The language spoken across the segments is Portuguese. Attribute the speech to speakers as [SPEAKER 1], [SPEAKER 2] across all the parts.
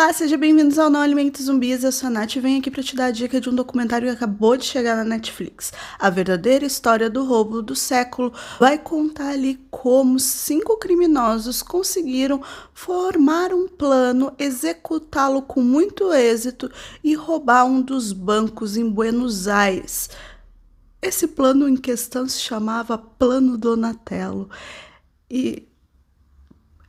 [SPEAKER 1] Olá, sejam bem-vindos ao Não Alimente Zumbis, eu sou a Nath e venho aqui para te dar a dica de um documentário que acabou de chegar na Netflix. A verdadeira história do roubo do século vai contar ali como 5 criminosos conseguiram formar um plano, executá-lo com muito êxito e roubar um dos bancos em Buenos Aires. Esse plano em questão se chamava Plano Donatello e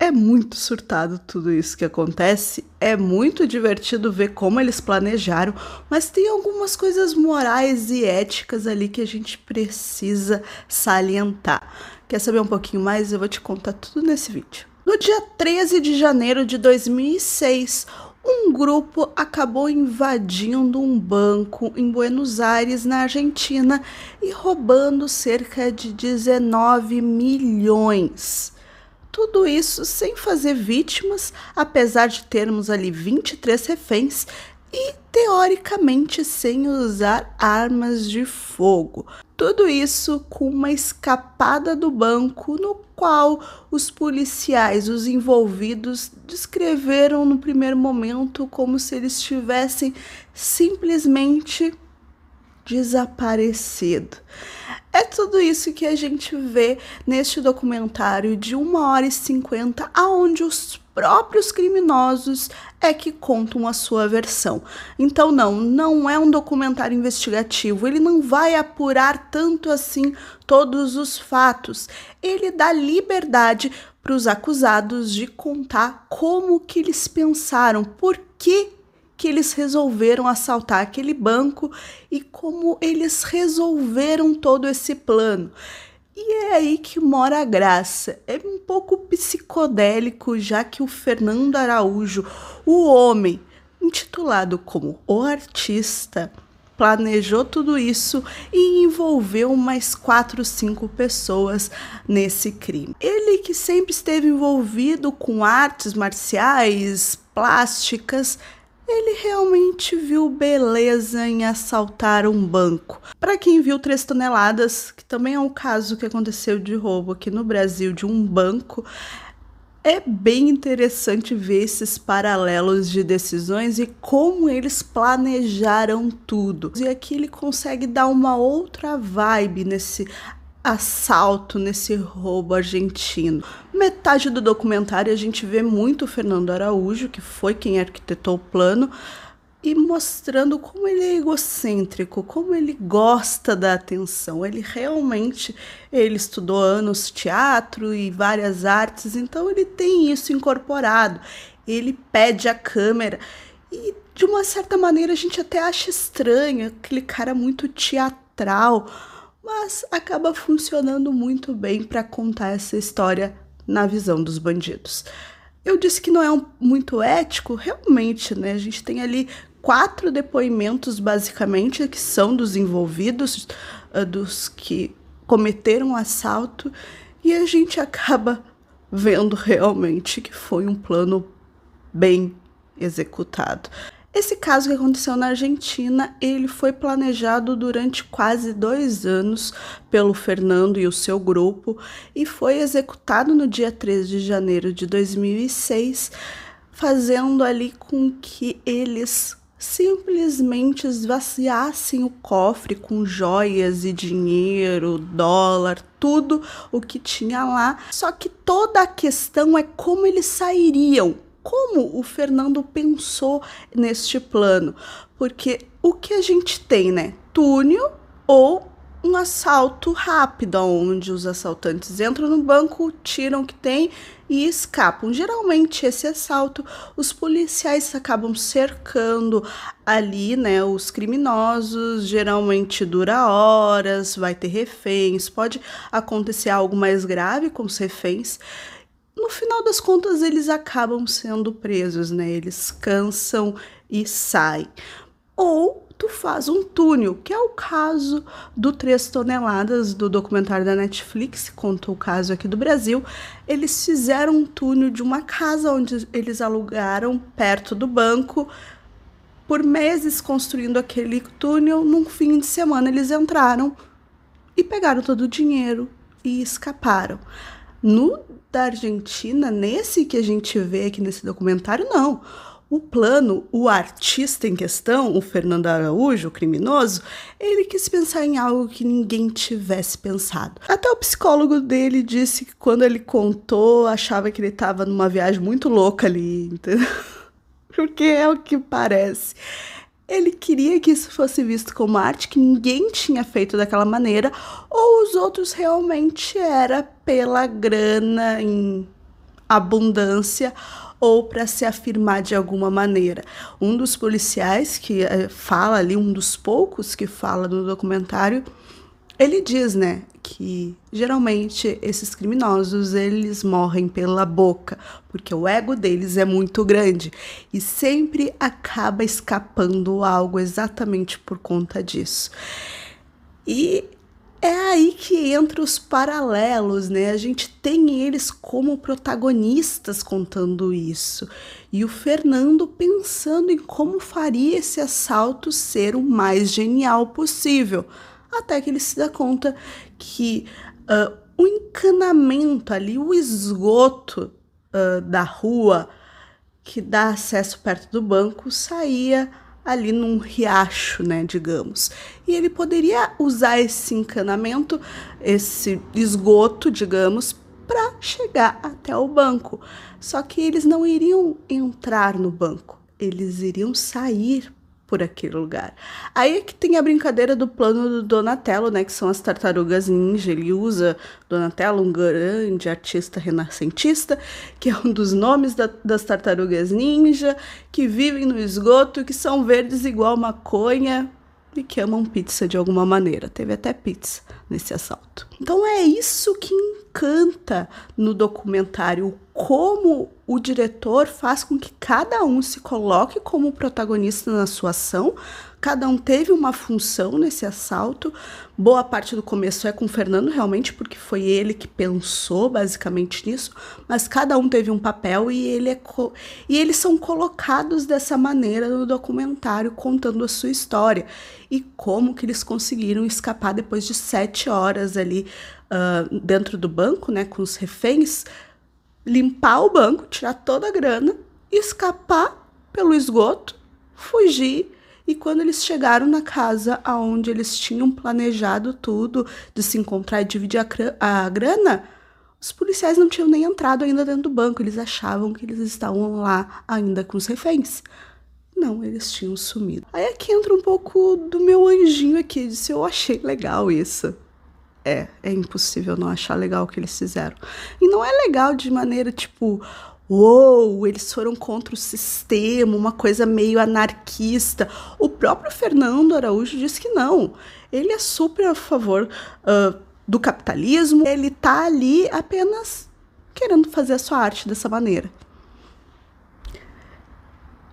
[SPEAKER 1] é muito surtado tudo isso que acontece, é muito divertido ver como eles planejaram, mas tem algumas coisas morais e éticas ali que a gente precisa salientar. Quer saber um pouquinho mais? Eu vou te contar tudo nesse vídeo. No dia 13 de janeiro de 2006, um grupo acabou invadindo um banco em Buenos Aires, na Argentina, e roubando cerca de 19 milhões. Tudo isso sem fazer vítimas, apesar de termos ali 23 reféns e, teoricamente, sem usar armas de fogo. Tudo isso com uma escapada do banco, no qual os policiais, os envolvidos, descreveram no primeiro momento como se eles tivessem simplesmente desaparecido. É tudo isso que a gente vê neste documentário de 1h50, aonde os próprios criminosos é que contam a sua versão. Então não é um documentário investigativo, ele não vai apurar tanto assim todos os fatos. Ele dá liberdade para os acusados de contar como que eles pensaram, por que eles resolveram assaltar aquele banco e como eles resolveram todo esse plano. E é aí que mora a graça. É um pouco psicodélico, já que o Fernando Araújo, o homem intitulado como o artista, planejou tudo isso e envolveu mais 4, 5 pessoas nesse crime. Ele que sempre esteve envolvido com artes marciais, plásticas, ele realmente viu beleza em assaltar um banco. Para quem viu 3 toneladas, que também é um caso que aconteceu de roubo aqui no Brasil de um banco, é bem interessante ver esses paralelos de decisões e como eles planejaram tudo. E aqui ele consegue dar uma outra vibe nesse assalto, nesse roubo argentino. Metade do documentário a gente vê muito o Fernando Araújo, que foi quem arquitetou o plano, e mostrando como ele é egocêntrico, como ele gosta da atenção. Ele estudou anos teatro e várias artes, então ele tem isso incorporado. Ele pede a câmera e, de uma certa maneira, a gente até acha estranho, aquele cara muito teatral, mas acaba funcionando muito bem para contar essa história na visão dos bandidos. Eu disse que não é muito ético, realmente, né? A gente tem ali 4 depoimentos, basicamente, que são dos envolvidos, dos que cometeram o assalto, e a gente acaba vendo realmente que foi um plano bem executado. Esse caso que aconteceu na Argentina, ele foi planejado durante quase 2 anos pelo Fernando e o seu grupo e foi executado no dia 13 de janeiro de 2006, fazendo ali com que eles simplesmente esvaziassem o cofre com joias e dinheiro, dólar, tudo o que tinha lá. Só que toda a questão é como eles sairiam. Como o Fernando pensou neste plano? Porque o que a gente tem, né? Túnel ou um assalto rápido, onde os assaltantes entram no banco, tiram o que tem e escapam. Geralmente, esse assalto, os policiais acabam cercando ali, né, os criminosos. Geralmente dura horas, vai ter reféns, pode acontecer algo mais grave com os reféns. No final das contas, eles acabam sendo presos, né? Eles cansam e saem. Ou tu faz um túnel, que é o caso do 3 toneladas, do documentário da Netflix, conta o caso aqui do Brasil. Eles fizeram um túnel de uma casa onde eles alugaram perto do banco, por meses construindo aquele túnel. Num fim de semana eles entraram e pegaram todo o dinheiro e escaparam. No da Argentina, nesse que a gente vê aqui nesse documentário, não. O plano, o artista em questão, o Fernando Araújo, o criminoso, ele quis pensar em algo que ninguém tivesse pensado. Até o psicólogo dele disse que quando ele contou, achava que ele estava numa viagem muito louca ali, entendeu? Porque é o que parece. Ele queria que isso fosse visto como arte, que ninguém tinha feito daquela maneira, ou os outros realmente era pela grana em abundância ou para se afirmar de alguma maneira. Um dos policiais que fala ali, um dos poucos que fala no documentário, ele diz, né, que geralmente esses criminosos, eles morrem pela boca, porque o ego deles é muito grande e sempre acaba escapando algo exatamente por conta disso. E é aí que entra os paralelos, né? A gente tem eles como protagonistas contando isso. E o Fernando pensando em como faria esse assalto ser o mais genial possível. Até que ele se dá conta que o encanamento ali, o esgoto da rua que dá acesso perto do banco saía ali num riacho, né, digamos. E ele poderia usar esse encanamento, esse esgoto, digamos, para chegar até o banco. Só que eles não iriam entrar no banco, eles iriam sair por aquele lugar. Aí é que tem a brincadeira do plano do Donatello, né, que são as tartarugas ninja. Ele usa Donatello, um grande artista renascentista, que é um dos nomes das tartarugas ninja, que vivem no esgoto, que são verdes igual maconha e que amam pizza de alguma maneira. Teve até pizza nesse assalto. Então é isso que encanta no documentário, como o diretor faz com que cada um se coloque como protagonista na sua ação. Cada um teve uma função nesse assalto. Boa parte do começo é com o Fernando, realmente, porque foi ele que pensou basicamente nisso, mas cada um teve um papel e eles são colocados dessa maneira no documentário, contando a sua história e como que eles conseguiram escapar depois de 7 horas ali dentro do banco, né, com os reféns, limpar o banco, tirar toda a grana, escapar pelo esgoto, fugir. E quando eles chegaram na casa onde eles tinham planejado tudo, de se encontrar e dividir a grana, os policiais não tinham nem entrado ainda dentro do banco. Eles achavam que eles estavam lá ainda com os reféns. Não, eles tinham sumido. Aí é que entra um pouco do meu anjinho aqui, disse, eu achei legal isso. É impossível não achar legal o que eles fizeram. E não é legal de maneira tipo, uou, eles foram contra o sistema, uma coisa meio anarquista. O próprio Fernando Araújo disse que não. Ele é super a favor do capitalismo. Ele tá ali apenas querendo fazer a sua arte dessa maneira.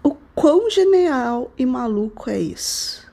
[SPEAKER 1] O quão genial e maluco é isso?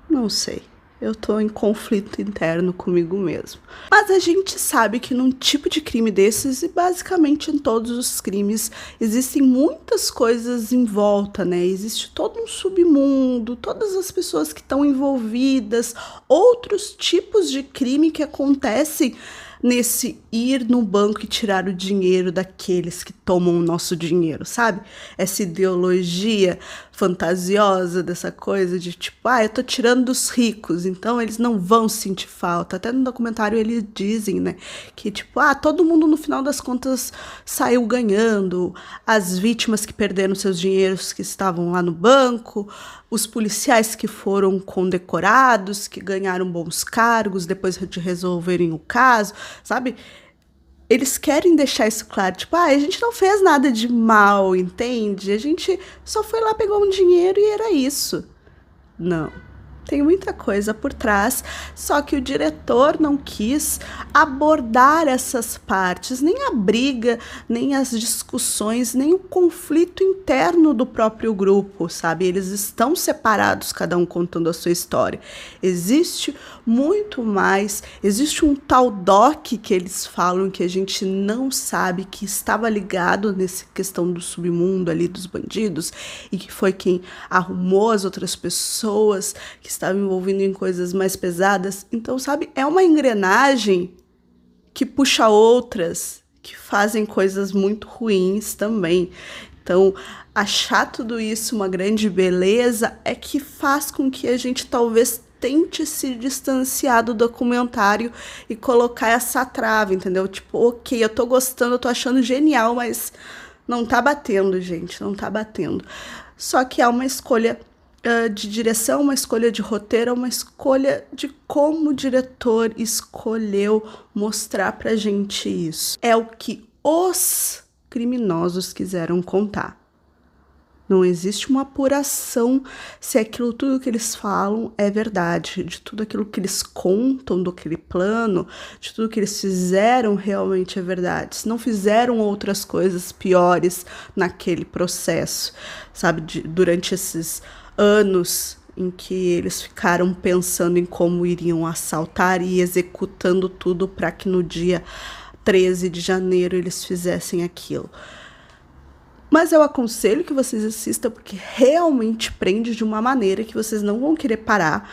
[SPEAKER 1] Não sei. Eu tô em conflito interno comigo mesmo. Mas a gente sabe que num tipo de crime desses, e basicamente em todos os crimes, existem muitas coisas em volta, né? Existe todo um submundo, todas as pessoas que estão envolvidas, outros tipos de crime que acontecem nesse ir no banco e tirar o dinheiro daqueles que tomam o nosso dinheiro, sabe? Essa ideologia fantasiosa dessa coisa de tipo, eu tô tirando dos ricos, então eles não vão sentir falta. Até no documentário eles dizem, né, que tipo, todo mundo no final das contas saiu ganhando, as vítimas que perderam seus dinheiros que estavam lá no banco, os policiais que foram condecorados, que ganharam bons cargos depois de resolverem o caso, sabe? Eles querem deixar isso claro, tipo, a gente não fez nada de mal, entende? A gente só foi lá, pegou um dinheiro e era isso. Não. Tem muita coisa por trás, só que o diretor não quis abordar essas partes, nem a briga, nem as discussões, nem o conflito interno do próprio grupo, sabe? Eles estão separados, cada um contando a sua história. Existe muito mais, existe um tal doc que eles falam que a gente não sabe, que estava ligado nessa questão do submundo ali, dos bandidos, e que foi quem arrumou as outras pessoas que estavam envolvidos em coisas mais pesadas. Então, sabe, é uma engrenagem que puxa outras, que fazem coisas muito ruins também. Então, achar tudo isso uma grande beleza é que faz com que a gente talvez tente se distanciar do documentário e colocar essa trava, entendeu? Tipo, ok, eu tô gostando, eu tô achando genial, mas não tá batendo, gente, não tá batendo. Só que é uma escolha de direção, uma escolha de roteiro, uma escolha de como o diretor escolheu mostrar pra gente isso. É o que os criminosos quiseram contar. Não existe uma apuração se aquilo tudo que eles falam é verdade, de tudo aquilo que eles contam do aquele plano, de tudo que eles fizeram realmente é verdade. Se não fizeram outras coisas piores naquele processo, sabe, durante esses anos em que eles ficaram pensando em como iriam assaltar e executando tudo para que no dia 13 de janeiro eles fizessem aquilo. Mas eu aconselho que vocês assistam porque realmente prende de uma maneira que vocês não vão querer parar.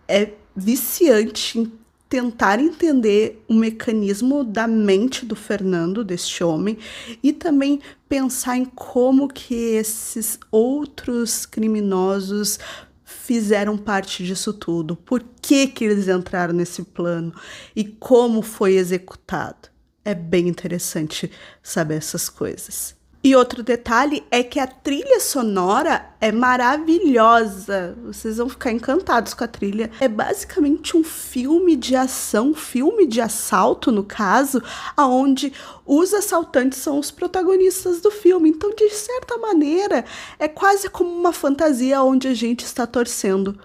[SPEAKER 1] É viciante em tentar entender o mecanismo da mente do Fernando, deste homem, e também pensar em como que esses outros criminosos fizeram parte disso tudo. Por que que eles entraram nesse plano e como foi executado. É bem interessante saber essas coisas. E outro detalhe é que a trilha sonora é maravilhosa. Vocês vão ficar encantados com a trilha. É basicamente um filme de ação, filme de assalto, no caso, onde os assaltantes são os protagonistas do filme. Então, de certa maneira, é quase como uma fantasia onde a gente está torcendo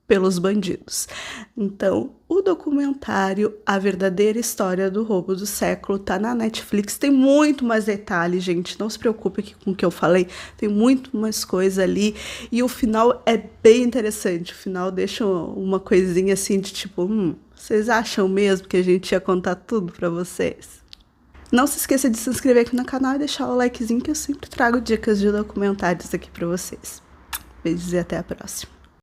[SPEAKER 1] pelos bandidos. Então, o documentário A Verdadeira História do Roubo do Século tá na Netflix. Tem muito mais detalhes, gente. Não se preocupe com o que eu falei. Tem muito mais coisa ali. E o final é bem interessante. O final deixa uma coisinha assim de tipo, vocês acham mesmo que a gente ia contar tudo pra vocês? Não se esqueça de se inscrever aqui no canal e deixar o likezinho que eu sempre trago dicas de documentários aqui pra vocês. Beijos e até a próxima.